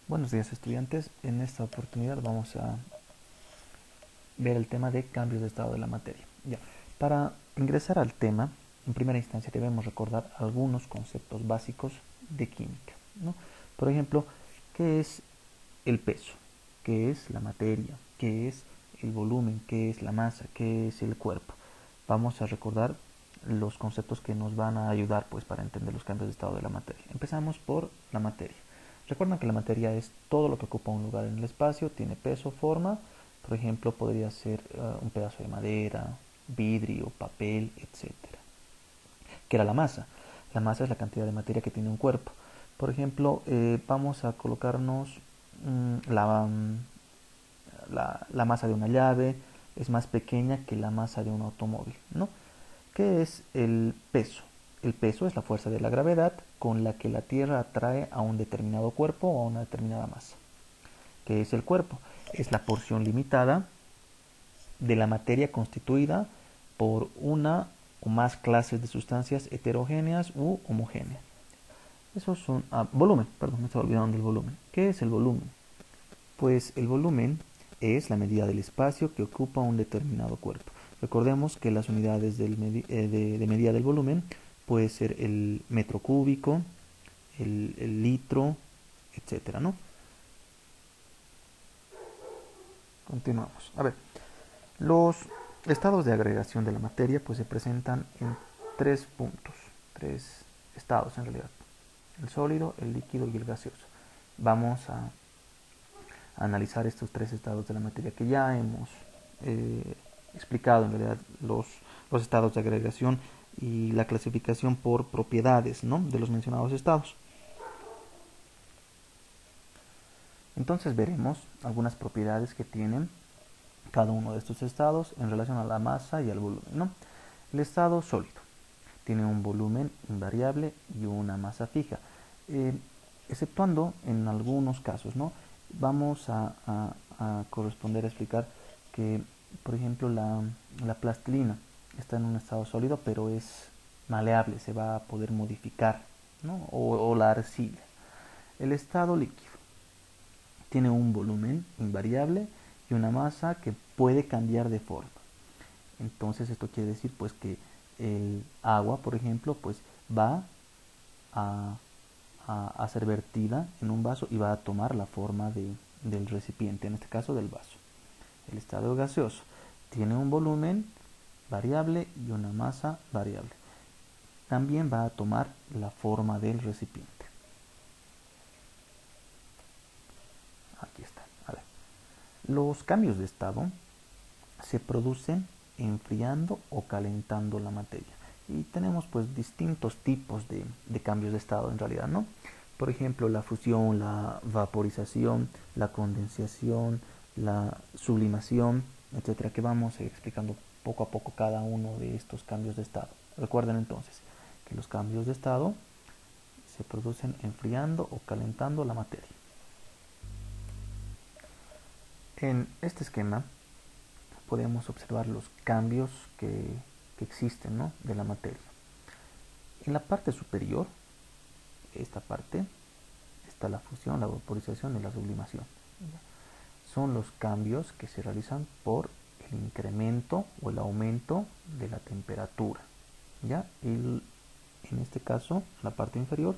Buenos días, estudiantes. En esta oportunidad vamos a ver el tema de cambios de estado de la materia. Ya. Para ingresar al tema, en primera instancia debemos recordar algunos conceptos básicos de química, ¿no? Por ejemplo, ¿qué es el peso? ¿Qué es la materia? ¿Qué es el volumen? ¿Qué es la masa? ¿Qué es el cuerpo? Vamos a recordar los conceptos que nos van a ayudar pues para entender los cambios de estado de la materia. Empezamos por la materia. Recuerden que la materia es todo lo que ocupa un lugar en el espacio, tiene peso, forma. Por ejemplo, podría ser un pedazo de madera, vidrio, papel, etcétera. ¿Qué era la masa? La masa es la cantidad de materia que tiene un cuerpo. Por ejemplo, vamos a colocarnos la masa de una llave es más pequeña que la masa de un automóvil, ¿no? ¿Qué es el peso? El peso es la fuerza de la gravedad con la que la Tierra atrae a un determinado cuerpo o a una determinada masa. ¿Qué es el cuerpo? Es la porción limitada de la materia constituida por una o más clases de sustancias heterogéneas u homogéneas. Esos son volumen, perdón, me estaba olvidando del volumen. ¿Qué es el volumen? Pues el volumen es la medida del espacio que ocupa un determinado cuerpo. Recordemos que las unidades de medida del volumen puede ser el metro cúbico, el litro, etcétera, ¿no? Continuamos. A ver, los estados de agregación de la materia pues se presentan en tres puntos, tres estados en realidad: el sólido, el líquido y el gaseoso. Vamos a analizar estos tres estados de la materia que ya hemos eh, explicado en realidad los estados de agregación y la clasificación por propiedades, ¿no?, de los mencionados estados. Entonces veremos algunas propiedades que tienen cada uno de estos estados en relación a la masa y al volumen, ¿no? El estado sólido tiene un volumen invariable y una masa fija, eh, exceptuando en algunos casos, ¿no? Vamos a corresponder a explicar que, por ejemplo, la plastilina está en un estado sólido, pero es maleable, se va a poder modificar, ¿no? O la arcilla. El estado líquido tiene un volumen invariable y una masa que puede cambiar de forma. Entonces esto quiere decir pues que el agua, por ejemplo, pues va a, a ser vertida en un vaso y va a tomar la forma del recipiente, en este caso del vaso. El estado gaseoso tiene un volumen variable y una masa variable. También va a tomar la forma del recipiente. Aquí está. A ver. Los cambios de estado se producen enfriando o calentando la materia. Y tenemos pues distintos tipos de cambios de estado en realidad, ¿no? Por ejemplo, la fusión, la vaporización, la condensación, la sublimación, etcétera, que vamos a ir explicando poco a poco cada uno de estos cambios de estado. Recuerden entonces que los cambios de estado se producen enfriando o calentando la materia. En este esquema podemos observar los cambios que existen, ¿no?, de la materia. En la parte superior, esta parte, está la fusión, la vaporización y la sublimación. Son los cambios que se realizan por el incremento o el aumento de la temperatura. ¿Ya? Y en este caso, la parte inferior,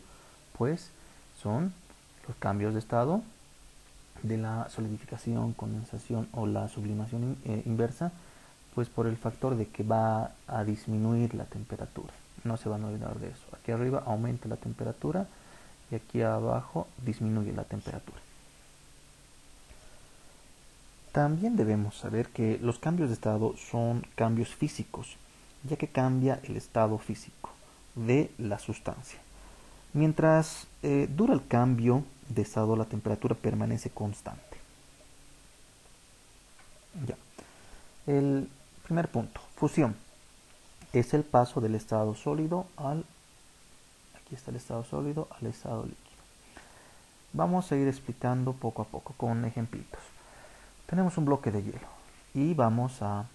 pues son los cambios de estado de la solidificación, condensación o la sublimación inversa, pues por el factor de que va a disminuir la temperatura. No se van a olvidar de eso. Aquí arriba aumenta la temperatura y aquí abajo disminuye la temperatura. También debemos saber que los cambios de estado son cambios físicos, ya que cambia el estado físico de la sustancia. Mientras dura el cambio de estado, la temperatura permanece constante. Ya. El primer punto, fusión, es el paso del estado sólido al, aquí está el estado sólido, al estado líquido. Vamos a ir explicando poco a poco con ejemplitos. Tenemos un bloque de hielo y vamos a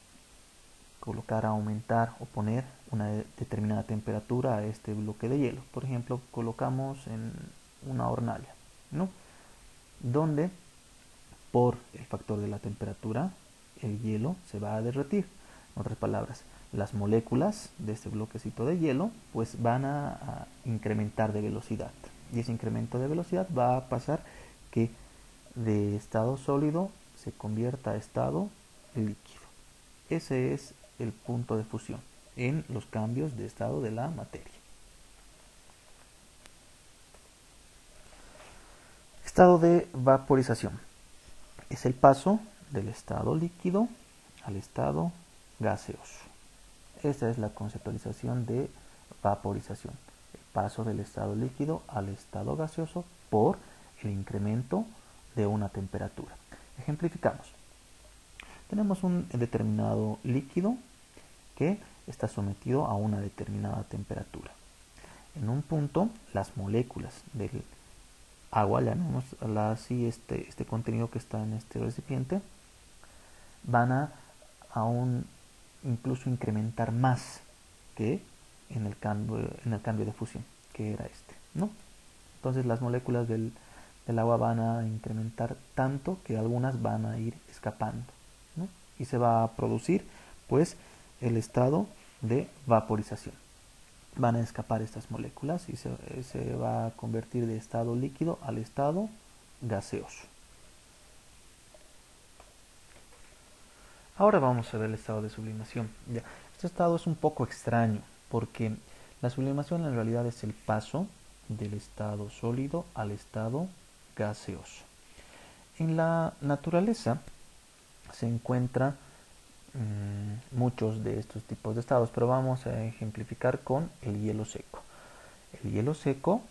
colocar, a aumentar o poner una determinada temperatura a este bloque de hielo. Por ejemplo, colocamos en una hornalla, ¿no? donde por el factor de la temperatura el hielo se va a derretir. En otras palabras, las moléculas de este bloquecito de hielo pues van a incrementar de velocidad, y ese incremento de velocidad va a pasar que de estado sólido se convierta a estado líquido. Ese es el punto de fusión en los cambios de estado de la materia. Estado de vaporización es el paso del estado líquido al estado gaseoso. Esta es la conceptualización de vaporización, el paso del estado líquido al estado gaseoso por el incremento de una temperatura. Ejemplificamos. Tenemos un determinado líquido que está sometido a una determinada temperatura. En un punto, las moléculas del agua, llamémosla así, este contenido que está en este recipiente, van a aún incluso incrementar más que en el cambio de fusión, que era este, ¿no? Entonces las moléculas del agua van a incrementar tanto que algunas van a ir escapando, ¿no? Y se va a producir pues el estado de vaporización. Van a escapar estas moléculas y se va a convertir de estado líquido al estado gaseoso. Ahora vamos a ver el estado de sublimación. Ya, este estado es un poco extraño porque la sublimación en realidad es el paso del estado sólido al estado gaseoso. En la naturaleza se encuentran muchos de estos tipos de estados, pero vamos a ejemplificar con el hielo seco. El hielo seco,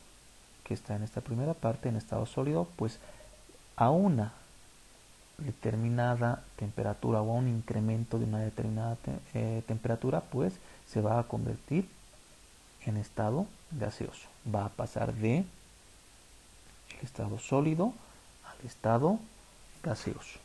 que está en esta primera parte, en estado sólido, pues a una determinada temperatura o a un incremento de una determinada temperatura, pues se va a convertir en estado gaseoso. Va a pasar de el estado sólido al estado gaseoso.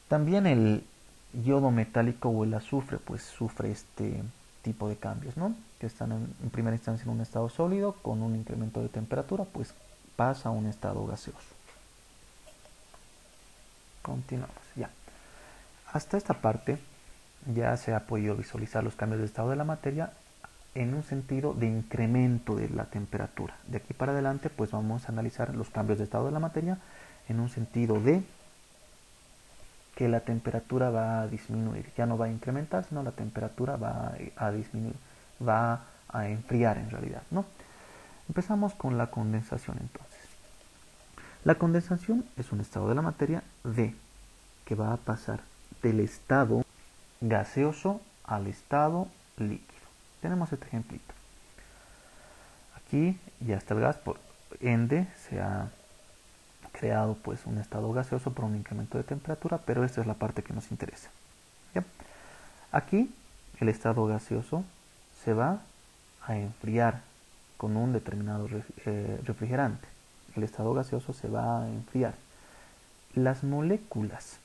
También el yodo metálico o el azufre pues sufre este tipo de cambios, ¿no? Que están en primera instancia en un estado sólido, con un incremento de temperatura pues pasa a un estado gaseoso. Continuamos ya. Hasta esta parte ya se ha podido visualizar los cambios de estado de la materia en un sentido de incremento de la temperatura. De aquí para adelante pues vamos a analizar los cambios de estado de la materia en un sentido de que la temperatura va a disminuir, ya no va a incrementar, sino la temperatura va a disminuir, va a enfriar en realidad, ¿no? Empezamos con la condensación entonces. La condensación es un estado de la materia que va a pasar del estado gaseoso al estado líquido. Tenemos este ejemplito. Aquí ya está el gas, por ende se ha creado pues un estado gaseoso por un incremento de temperatura, pero esta es la parte que nos interesa. ¿Ya? Aquí el estado gaseoso se va a enfriar con un determinado refrigerante. El estado gaseoso se va a enfriar. Las moléculas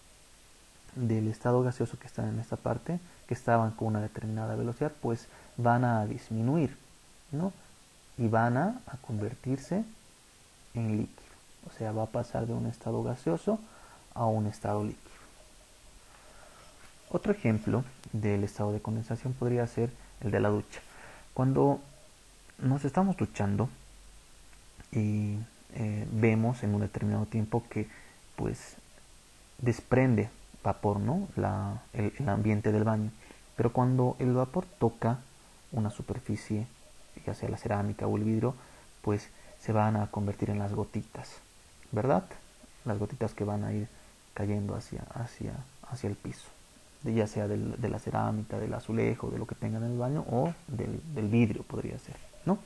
del estado gaseoso que están en esta parte, que estaban con una determinada velocidad, pues van a disminuir, ¿no? Y van a convertirse en líquido. O sea, va a pasar de un estado gaseoso a un estado líquido. Otro ejemplo del estado de condensación podría ser el de la ducha. Cuando nos estamos duchando y vemos en un determinado tiempo que pues desprende vapor, ¿no? El ambiente del baño. Pero cuando el vapor toca una superficie, ya sea la cerámica o el vidrio, pues se van a convertir en las gotitas, ¿verdad? Las gotitas que van a ir cayendo hacia el piso, ya sea de la cerámica, del azulejo, de lo que tengan en el baño, o del vidrio podría ser, ¿no?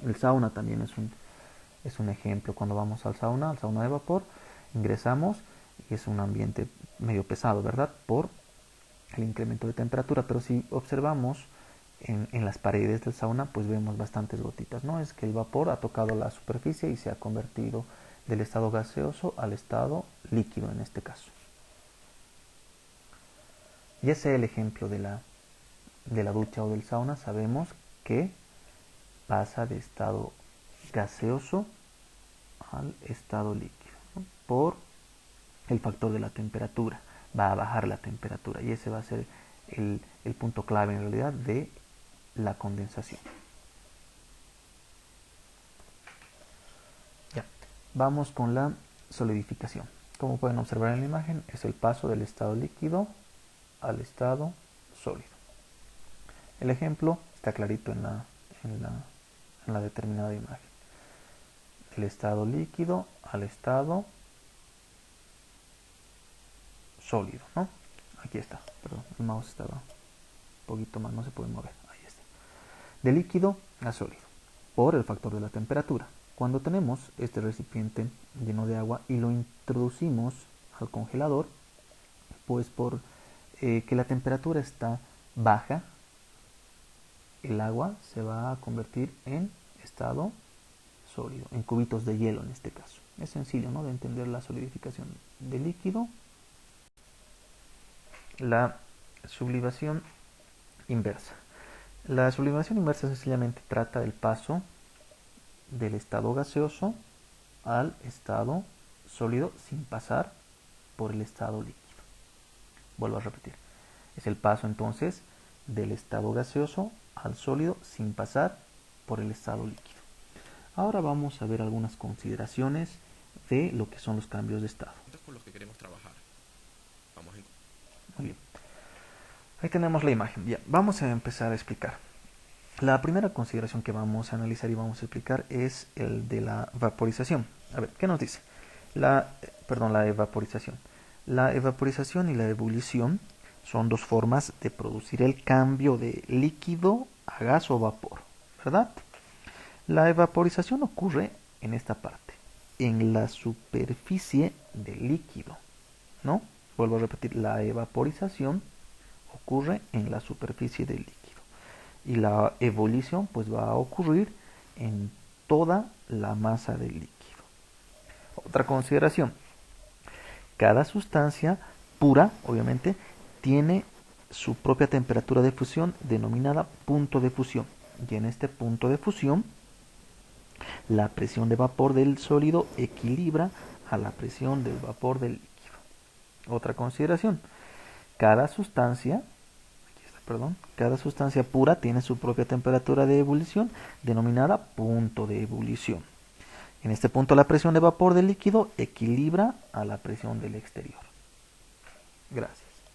El sauna también es un ejemplo. Cuando vamos al sauna de vapor, ingresamos y es un ambiente medio pesado, ¿verdad? Por el incremento de temperatura, pero si observamos en las paredes del sauna, pues vemos bastantes gotitas, ¿no? Es que el vapor ha tocado la superficie y se ha convertido del estado gaseoso al estado líquido en este caso. Ya sea el ejemplo de la ducha o del sauna, sabemos que pasa de estado gaseoso al estado líquido, ¿no? Por el factor de la temperatura. Va a bajar la temperatura y ese va a ser el punto clave en realidad de la condensación. Ya, vamos con la solidificación. Como pueden observar en la imagen, es el paso del estado líquido al estado sólido. El ejemplo está clarito en la determinada imagen. El estado líquido al estado sólido, ¿no? Aquí está, perdón, el mouse estaba un poquito más, no se puede mover, ahí está. De líquido a sólido, por el factor de la temperatura. Cuando tenemos este recipiente lleno de agua y lo introducimos al congelador, pues por que la temperatura está baja, el agua se va a convertir en estado sólido, en cubitos de hielo en este caso. Es sencillo, ¿no?, de entender la solidificación de líquido. La sublimación inversa. La sublimación inversa sencillamente trata del paso del estado gaseoso al estado sólido sin pasar por el estado líquido. Vuelvo a repetir. Es el paso entonces del estado gaseoso al sólido sin pasar por el estado líquido. Ahora vamos a ver algunas consideraciones de lo que son los cambios de estado. Con los que queremos trabajar. Muy bien. Ahí tenemos la imagen. Ya, vamos a empezar a explicar. La primera consideración que vamos a analizar y vamos a explicar es el de la vaporización. A ver, ¿qué nos dice? La evaporización. La evaporización y la ebullición son dos formas de producir el cambio de líquido a gas o vapor, ¿verdad? La evaporización ocurre en esta parte, en la superficie del líquido, ¿no? Vuelvo a repetir, la evaporización ocurre en la superficie del líquido. Y la ebullición pues va a ocurrir en toda la masa del líquido. Otra consideración, cada sustancia pura, obviamente, tiene su propia temperatura de fusión denominada punto de fusión. Y en este punto de fusión, la presión de vapor del sólido equilibra a la presión del vapor del líquido. Otra consideración, cada sustancia pura tiene su propia temperatura de ebullición denominada punto de ebullición. En este punto la presión de vapor del líquido equilibra a la presión del exterior. Gracias.